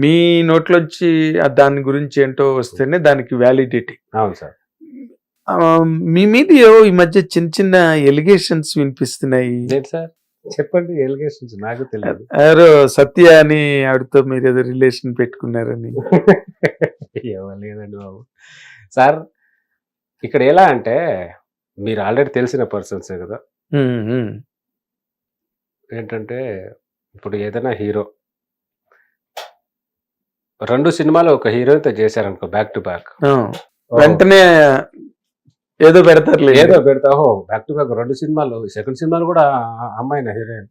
మీ నోట్లోంచి దాని గురించి ఏంటో వస్తేనే దానికి వ్యాలిడిటీ. అవును సార్. మీ మీద ఈ మధ్య చిన్న చిన్న ఎలిగేషన్స్ వినిపిస్తున్నాయి సార్. చెప్పండి. ఎలిగేషన్స్ నాకు తెలియదు. ఎవరో సత్య అని ఆవిడతో మీరు ఏదో రిలేషన్ పెట్టుకున్నారని. లేదండి బాబు. సార్ ఇక్కడ ఎలా అంటే మీరు ఆల్రెడీ తెలిసిన పర్సన్సే కదా. ఏంటంటే ఇప్పుడు ఏదైనా హీరో 2 సినిమాలు ఒక హీరోతో చేశారనుకో బ్యాక్ టు బ్యాక్, వెంటనే ఏదో పెడతారు, ఏదో పెడతా. బ్యాక్ టు బ్యాక్ 2 సినిమాలు, సెకండ్ సినిమాలు కూడా అమ్మాయిన హీరోయిన్,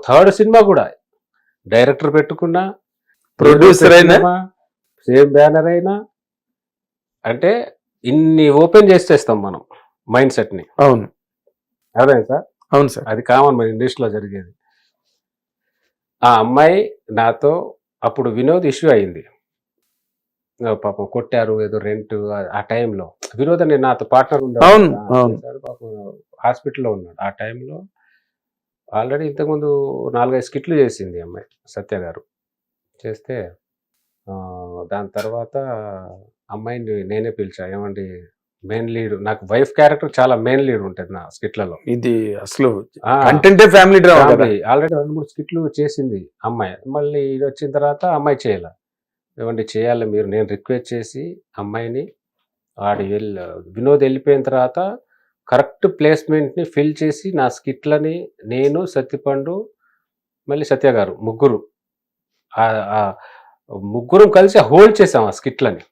థర్డ్ సినిమా కూడా డైరెక్టర్ పెట్టుకున్నా, ప్రొడ్యూసర్ అయినా, సేమ్ బ్యానర్ అయినా, అంటే ఇన్ని ఓపెన్ చేసేస్తాం మనం మైండ్ సెట్ ని. అవును అదే సార్. అవును సార్. అది కామన్ మన ఇండస్ట్రీలో జరిగేది. ఆ అమ్మాయి నాతో అప్పుడు వినోద్ ఇష్యూ అయింది, పాపం కొట్టారు ఏదో రెంట్. ఆ టైంలో వినోద్ అని నాతో పార్ట్నర్ ఉన్నాడు, పాపం హాస్పిటల్లో ఉన్నాడు. ఆ టైంలో ఆల్రెడీ ఇంతకుముందు 4-5 స్కిట్లు చేసింది అమ్మాయి సత్య గారు. చేస్తే దాని తర్వాత అమ్మాయిని నేనే పిలిచా, ఏమండి మెయిన్ లీడ్, నాకు వైఫ్ క్యారెక్టర్ చాలా మెయిన్ లీడ్ ఉంటుంది నా స్కిట్లలో. ఇది అసలు కంటెంటే ఫ్యామిలీ డ్రామా. ఆల్రెడీ 2-3 స్కిట్లు చేసింది అమ్మాయి. మళ్ళీ ఇది వచ్చిన తర్వాత అమ్మాయి చేయాల, ఏమండి చేయాలి మీరు, నేను రిక్వెస్ట్ చేసి అమ్మాయిని వినోద్ వెళ్ళిపోయిన తర్వాత కరెక్ట్ ప్లేస్మెంట్ని ఫిల్ చేసి నా స్కిట్లని నేను, సత్యపండు, మళ్ళీ సత్య గారు ముగ్గురం కలిసి హోల్డ్ చేసాం ఆ స్కిట్లని.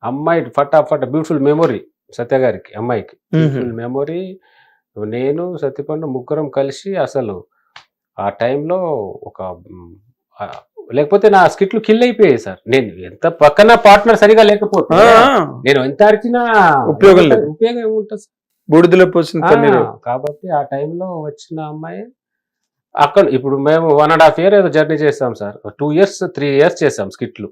అమ్మాయి ఫటాఫట్ బ్యూటిఫుల్ మెమొరీ సత్య గారికి, అమ్మాయికి బ్యూటిఫుల్ మెమొరీ. నేను, సత్యపండు ముగ్గురం కలిసి అసలు ఆ టైంలో లేకపోతే నా స్కిట్లు కిల్ అయిపోయాయి సార్. నేను ఎంత పక్కన పార్ట్నర్ సరిగా లేకపోతే నేను ఎంత అరిచినా ఉపయోగం ఏముంటుంది, బూడిదలో పోసిన. కాబట్టి ఆ టైంలో వచ్చిన అమ్మాయి అక్కడ, ఇప్పుడు మేము 1.5 year ఏదో జర్నీ చేసాం సార్. 2 years 3 years చేసాం స్కిట్లు.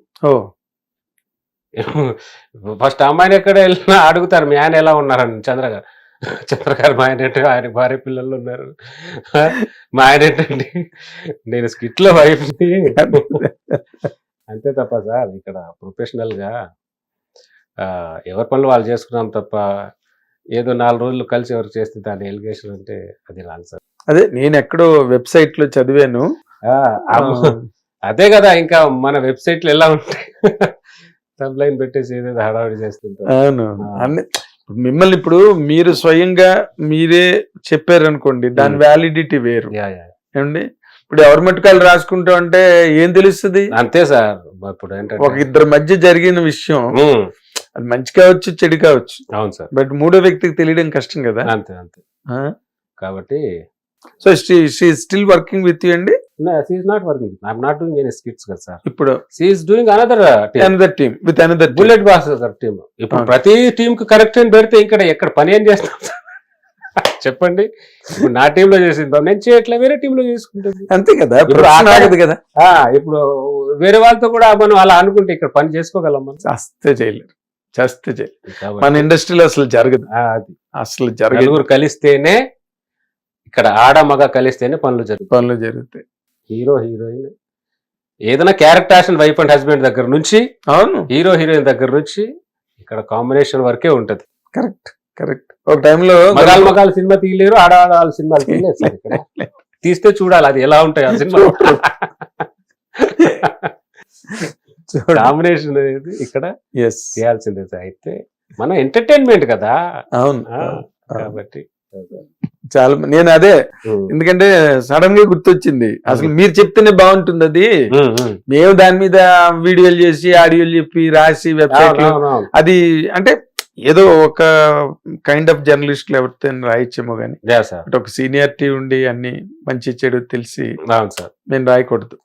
ఫస్ట్ అమ్మాయిని ఎక్కడ వెళ్ళినా అడుగుతారు మీ ఆయన ఎలా ఉన్నారని. చంద్ర గారు మా ఆయన ఏంటంటే ఆయన భార్య పిల్లలు ఉన్నారు, మా ఆయన ఏంటండి నేను స్కిట్లో వైఫ్ అంతే తప్ప సార్. ఇక్కడ ప్రొఫెషనల్ గా ఎవరి పనులు వాళ్ళు చేసుకున్నాం తప్ప ఏదో 4 రోజులు కలిసి ఎవరు చేస్తే దాని ఎలిగేషన్ అంటే అది రాదు సార్. అదే నేను ఎక్కడో వెబ్సైట్ లో చదివాను. అదే కదా, ఇంకా మన వెబ్సైట్ లో ఎలా ఉంటాయి, సబ్ లైన్ పెట్టేసి ఏదైతే హడావిడి చేస్తుంటారు. అవును. మిమ్మల్ని ఇప్పుడు మీరు స్వయంగా మీరే చెప్పారనుకోండి, దాని వ్యాలిడిటీ వేరు ఏమండి. ఇప్పుడు ఎవరి మట్టుకాలు రాసుకుంటాం అంటే ఏం తెలుస్తుంది. అంతే సార్. ఇప్పుడు ఏంటంటే ఒక ఇద్దరి మధ్య జరిగిన విషయం అది మంచి కావచ్చు, చెడు కావచ్చు. అవును సార్. బట్ మూడో వ్యక్తికి తెలియడం కష్టం కదా. అంతే అంతే. కాబట్టి so she still working with you అండి? She is not working. I am not doing any skits కదా సార్. ఇప్పుడు she is doing another team with another bullet Bhaskar team. ఇప్పుడు ప్రతి టీమ్ కి కరెక్ట్ అని పెడితే ఎక్కడ పని ఏం చేస్తాం చెప్పండి. ఇప్పుడు నా టీమ్ లో చేసింది నేను చేయట్లే, వేరే టీమ్ లో చేసుకుంటుంది. అంతే కదా. కదా ఇప్పుడు వేరే వాళ్ళతో కూడా మనం అలా అనుకుంటే ఇక్కడ పని చేసుకోగలం మనం? చేస్తే చేయలేరు. మన ఇండస్ట్రీలో అసలు జరగదు. అది అసలు జరగదు. కలిస్తేనే, ఇక్కడ ఆడ మగ కలిస్తేనే పనులు జరుగుతాయి. హీరో హీరోయిన్ ఏదైనా క్యారెక్టర్ వైఫ్ అండ్ హస్బెండ్ దగ్గర నుంచి, అవును, హీరో హీరోయిన్ దగ్గర నుంచి ఇక్కడ కాంబినేషన్ వరకే ఉంటది. కరెక్ట్. ఒక టైంలో మగాలు సినిమా తీయలేరు, ఆడవాళ్ళ సినిమాలు తీయలేరు సార్. ఇక్కడ తీస్తే చూడాలి అది ఎలా ఉంటాయి ఆ సినిమా. కాంబినేషన్ అనేది ఇక్కడ చేయాల్సిందే. అయితే మనం ఎంటర్టైన్మెంట్ కదా. అవును. కాబట్టి చాలా నేను అదే, ఎందుకంటే సడన్ గా గుర్తొచ్చింది. అసలు మీరు చెప్తేనే బాగుంటుంది అది. మేము దాని మీద వీడియోలు చేసి, ఆడియోలు చెప్పి, రాసి వెబ్సైట్ అది అంటే ఏదో ఒక కైండ్ ఆఫ్ జర్నలిస్ట్ ఎవరితో రాయొచ్చేమో గానీ, ఒక సీనియారిటీ ఉండి అన్ని మంచి చెడు తెలిసి మేము రాయకూడదు.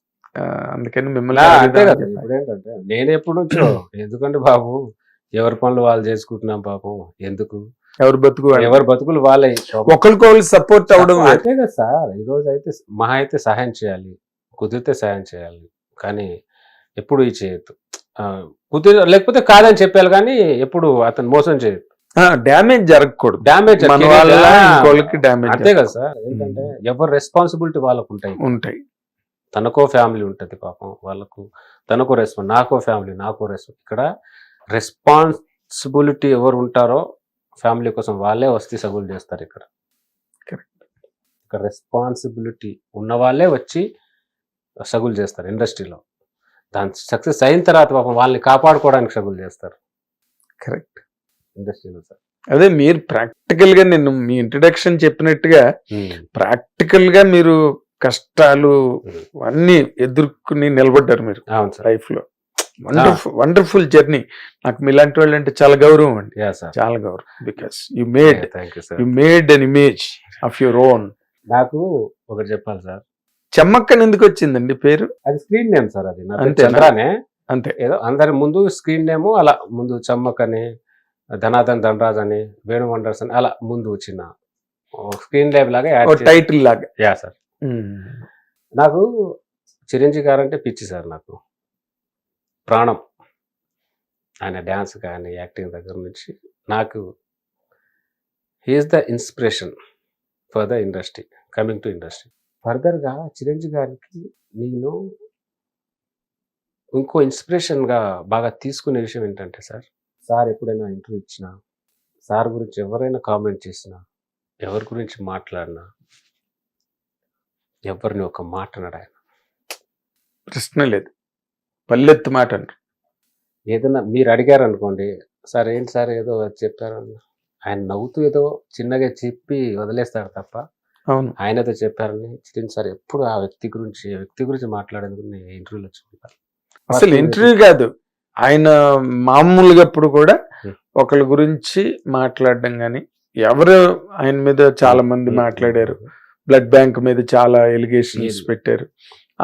అందుకని మిమ్మల్ని ఏంటంటే నేను ఎప్పుడు నుంచో ఎందుకంటే బాబు ఎవరి పనులు వాళ్ళు చేసుకుంటున్నాం పాపం, ఎందుకు ఎవరి బతుకులు వాళ్ళే, ఒకరికొకరు సపోర్ట్ అవడం అంతే కదా సార్. ఈ రోజు అయితే మహా అయితే సహాయం చేయాలి, కుదిరితే సహాయం చేయాలి, కానీ ఎప్పుడు ఈ చేయొద్దు. లేకపోతే కాదని చెప్పాలి కానీ ఎప్పుడు అతను మోసం చేయొద్దు. డ్యామేజ్ జరగకూడదు. డ్యామేజ్ డ్యామేజ్ అంతే కదా సార్. ఏంటంటే ఎవరి రెస్పాన్సిబిలిటీ వాళ్ళకు ఉంటాయి. తనకో ఫ్యామిలీ ఉంటుంది పాపం, వాళ్ళకు తనకో రెస్పాన్స్, నాకో ఫ్యామిలీ నాకో రెస్పాన్స్. ఇక్కడ రెస్పాన్సిబిలిటీ ఎవరు ఉంటారో ఫ్యామిలీ కోసం వాళ్ళే వస్తీ సగులు చేస్తారు. ఇక్కడ రెస్పాన్సిబిలిటీ ఉన్న వాళ్ళే వచ్చి సగులు చేస్తారు ఇండస్ట్రీలో. దాని సక్సెస్ అయిన తర్వాత పాపం వాళ్ళని కాపాడుకోవడానికి సగులు చేస్తారు కరెక్ట్ ఇండస్ట్రీలో సార్. అదే మీరు ప్రాక్టికల్ గా, నేను మీ ఇంట్రడక్షన్ చెప్పినట్టుగా ప్రాక్టికల్ గా మీరు కష్టాలు అన్ని ఎదుర్కొని నిలబడ్డారు మీరు లైఫ్ లో. Wonderful journey. నాకు మీలాంటి వాళ్ళు అంటే చాలా గౌరవం అండి, చాలా గౌరవం. Because you made an image of your own. నాకు ఒకటి చెప్పాలి సార్, చెమ్మక్కని ఎందుకు వచ్చిందండి పేరు? అది స్క్రీన్ నేమ్ సార్, అది చంద్రానే అంతే. ఏదో అందరి ముందు స్క్రీన్ నేమ్ అలా ముందు చమ్మక్కని, ధనాధన్ ధనరాజ్ అని, వేణు వండర్స్ అని అలా ముందు వచ్చిన స్క్రీన్ నేమ్ లాగా టైటిల్ లాగా. Yeah sir. నాకు చిరంజీవి గారు అంటే పిచ్చి సార్, నాకు ప్రాణం. ఆయన డ్యాన్స్ కానీ యాక్టింగ్ దగ్గర నుంచి నాకు he's the inspiration for the industry, coming to industry. ఫర్దర్గా చిరంజీవి గారికి నేను ఇంకో ఇన్స్పిరేషన్గా బాగా తీసుకునే విషయం ఏంటంటే సార్ ఎప్పుడైనా ఇంటర్వ్యూ ఇచ్చినా, సార్ గురించి ఎవరైనా కామెంట్ చేసినా, ఎవరి గురించి మాట్లాడినా, ఎవరిని ఒక మాట అన్నాడు ఆయన. ప్రశ్న లేదు, పల్లెత్తు మాట అంటారు. ఏదైనా మీరు అడిగారు అనుకోండి, సార్ ఏంటి సార్ ఏదో చెప్పారు, ఆయన నవ్వుతూ ఏదో చిన్నగా చెప్పి వదిలేస్తారు తప్ప అవును ఆయనతో చెప్పారని చిరంజీవి సార్ ఎప్పుడు ఆ వ్యక్తి గురించి మాట్లాడేందుకు నేను ఇంటర్వ్యూలో చూడాలి. అసలు ఇంటర్వ్యూ కాదు, ఆయన మామూలుగా ఎప్పుడు కూడా ఒకళ్ళ గురించి మాట్లాడడం కానీ, ఎవరు ఆయన మీద చాలా మంది మాట్లాడారు, బ్లడ్ బ్యాంక్ మీద చాలా ఎలిగేషన్స్ పెట్టారు,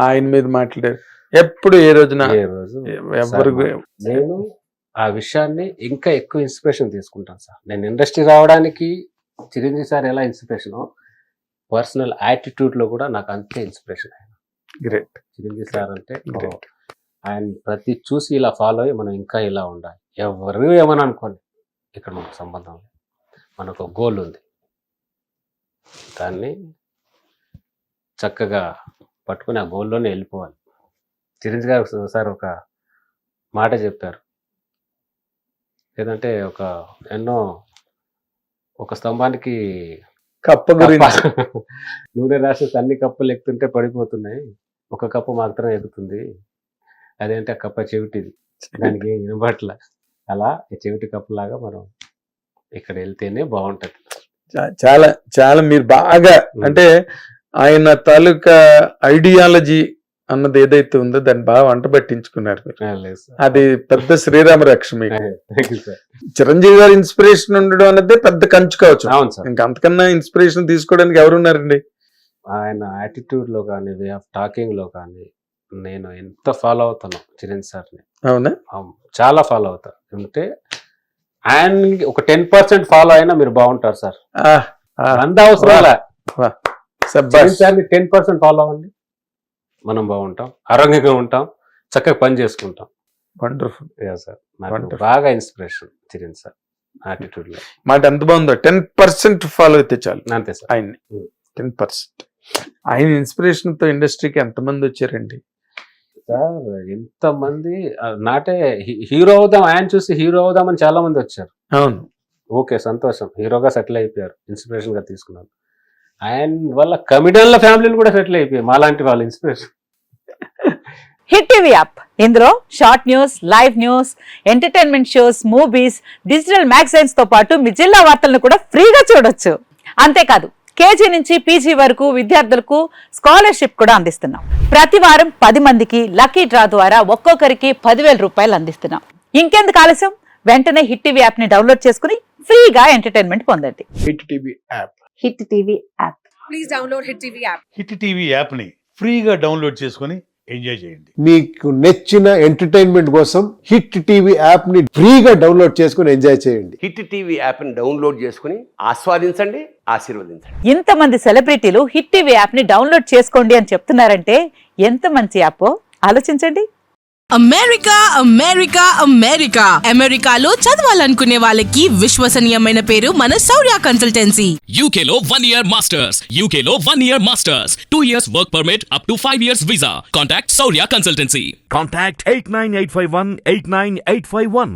ఆయన మీద మాట్లాడారు. ఎప్పుడు ఏ రోజున ఎవరు నేను ఆ విషయాన్ని ఇంకా ఎక్కువ ఇన్స్పిరేషన్ తీసుకుంటాను సార్. నేను ఇండస్ట్రీ రావడానికి చిరంజీవి సార్ ఎలా ఇన్స్పిరేషన్, పర్సనల్ యాటిట్యూడ్ లో కూడా నాకు అంతే ఇన్స్పిరేషన్. ఆయన గ్రేట్. చిరంజీవి సార్ అంటే ఆయన ప్రతి చూసి ఇలా ఫాలో అయ్యి మనం ఇంకా ఇలా ఉండాలి. ఎవరు ఏమని అనుకోండి, ఇక్కడ మనకు సంబంధం లేదు, మనకు ఒక గోల్ ఉంది, దాన్ని చక్కగా పట్టుకుని ఆ గోల్లోనే వెళ్ళిపోవాలి. చిరంజీవి గారు సార్ ఒక మాట చెప్పారు, ఏదంటే ఒక స్తంభానికి కప్ప గురించి నూనె రాసి అన్ని కప్పులు ఎక్కుతుంటే పడిపోతున్నాయి, ఒక కప్పు మాత్రం ఎక్కుతుంది, అదేంటే ఆ కప్ప చెవిటిది, దానికి ఏం వినబట్ల. అలా చెవిటి కప్పులాగా మనం ఇక్కడ వెళ్తేనే బాగుంటది. చాలా చాలా మీరు బాగా అంటే ఆయన తాలూకా ఐడియాలజీ అన్నది ఏదైతే ఉందో దాన్ని బాగా వంట పట్టించుకున్నారు మీరు. అది పెద్ద శ్రీరామ రక్ష. మీకు చిరంజీవి గారి ఇన్స్పిరేషన్ ఉండడం అన్నదే పెద్ద కంచు కావచ్చు. ఇంకా అంతకన్నా ఇన్స్పిరేషన్ తీసుకోవడానికి ఎవరున్నారండి? ఆయన యాటిట్యూడ్ లో కానీ, వే ఆఫ్ టాకింగ్ లో కానీ నేను ఎంత ఫాలో అవుతాను చిరంజీవి సార్ని. అవునా? చాలా ఫాలో అవుతా. అంటే ఆయన ఒక 10% ఫాలో అయినా మీరు బాగుంటారు సార్. అంత అవసరం 10% ఫాలో అవ్వండి, మనం బాగుంటాం, ఆరోగ్యంగా ఉంటాం, చక్కగా పని చేసుకుంటాం. Wonderful sir. నాకు బాగా ఇన్స్పిరేషన్ చిరంజీవి సార్ యాటిట్యూడ్ లో. మాట ఎంత బాగుందో. 10% ఫాలో అయితే చాలు అంతే సార్. ఆయన్ని 10%. ఆయన ఇన్స్పిరేషన్ తో ఇండస్ట్రీకి ఎంతమంది వచ్చారండి సార్? ఎంతమంది నాటే హీరో అవుదాం, ఆయన చూసి హీరో అవుదామని చాలా మంది వచ్చారు. అవును, ఓకే, సంతోషం, హీరోగా సెటిల్ అయిపోయారు, ఇన్స్పిరేషన్ గా తీసుకున్నారు. ఆయన వల్ల కమిడియన్ల ఫ్యామిలీలు కూడా సెటిల్ అయిపోయాయి, మాలాంటి వాళ్ళు ఇన్స్పిరేషన్. హిట్ టీవీ యాప్, ఇందులో short news, live news, entertainment shows, movies, digital magazines తో పాటు మీ జిల్లా వార్తలను కూడా ఫ్రీగా చూడొచ్చు. అంతేకాదు కేజీ నుంచి పీజీ వరకు విద్యార్థులకు స్కాలర్షిప్ కూడా అందిస్తున్నాం. ప్రతి వారం 10 మందికి లక్కీ డ్రా ద్వారా ఒక్కొక్కరికి 10,000 రూపాయలు అందిస్తున్నాం. ఇంకెందుకు ఆలస్యం, వెంటనే హిట్ టీవీ యాప్ ని డౌన్లోడ్ చేసుకుని ఫ్రీగా ఎంటర్టైన్మెంట్ పొందండి. Hit TV app. Hit TV app. Please download hit TV app. Hit TV app ని ఫ్రీగా డౌన్లోడ్ చేసుకొని ఎంజాయ్ చేయండి. మీకు నచ్చిన ఎంటర్టైన్మెంట్ కోసం హిట్ టీవీ యాప్ ని ఫ్రీగా డౌన్లోడ్ చేసుకొని ఎంజాయ్ చేయండి. హిట్ టీవీ యాప్ ని డౌన్లోడ్ చేసుకుని ఆస్వాదించండి, ఆశీర్వదించండి. ఇంతమంది సెలబ్రిటీలు హిట్ టీవీ యాప్ ని డౌన్లోడ్ చేసుకోండి అని చెప్తున్నారంటే ఎంత మంచి యాప్ ఆలోచించండి. అమెరికా అమెరికా అమెరికా అమెరికాలో చదవాలనుకునే వాళ్ళకి విశ్వసనీయమైన పేరు మన శౌర్య కన్సల్టెన్సీ. UK లో 1 year masters. UK లో 1 year masters. 2 years work permit up to 5 years visa. Contact Saurya Consultancy. Contact 89851 89851.